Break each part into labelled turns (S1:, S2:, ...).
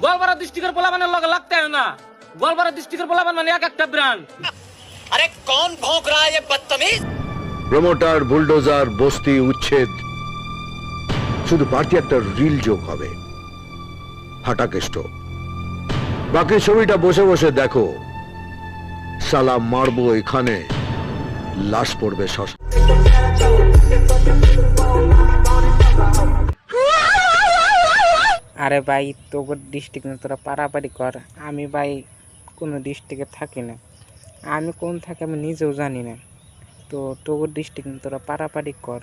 S1: গোয়ালপাড়া ডিস্ট্রিক্টের পোলাপানের লগে লাগতে হয় না। গোয়ালপাড়া ডিস্ট্রিক্টের পোলাপান মানে এক একটা ব্র্যান্ড।
S2: अरे कौन भौंक रहा है ये बदतमीज?
S3: প্রমোটার, বুলডোজার, বস্তি উচ্ছেদ, শুধু পার্টি একটা রিল যোগ হবে, হাটাকেষ্ট। বাকি ছবিটা বসে বসে দেখো, সালা মারবো এখানে, লাশ পড়বে শ্মশানে।
S4: আরে ভাই তোর ডিস্ট্রিক্ট তোরা পারাপারি কর, আমি ভাই কোনো ডিস্ট্রিক্টে থাকি না, আমি কোন থাকি আমি নিজেও জানি না, তো তোর ডিস্ট্রিক্ট তোরা পারাপারি কর।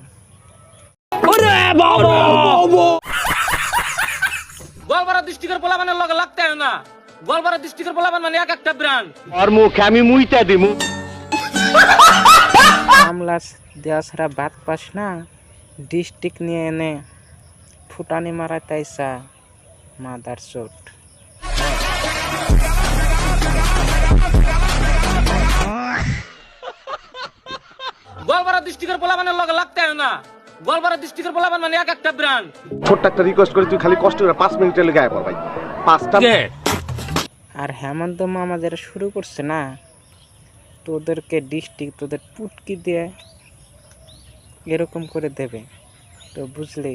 S1: গোয়ালপাড়া ডিস্ট্রিক্টের পোলাপানের লগে লাগতে হয় না। গোয়ালপাড়া ডিস্ট্রিক্টের পোলাপান মানে এক একটা ব্র্যান্ড।
S3: আর মুখে আমি মুইতা দিমু।
S4: আমলা দেওয়া ছাড়া বাদ পাস না, ডিস্ট্রিক্ট নিয়ে এনে ফুটানি মারা তাইসা মাদার চোট।
S1: গোয়ালপাড়া ডিস্ট্রিক্টের পোলাপানের লগে লাগতে হয় না। গোয়ালপাড়া ডিস্ট্রিক্টের পোলাপান মানে এক একটা ব্র্যান্ড।
S5: ছোট্ট একটা রিকোয়েস্ট করে তুই খালি কষ্ট করে 5 মিনিটের লেগে আয় পর ভাই। 5টা
S4: আর হেমন্ত মামা যারা শুরু করছে না, তোদেরকে ডিস্ট্রিক্ট তোদের পুটকি দিয়ে এরকম করে দেবে, তো বুঝলি।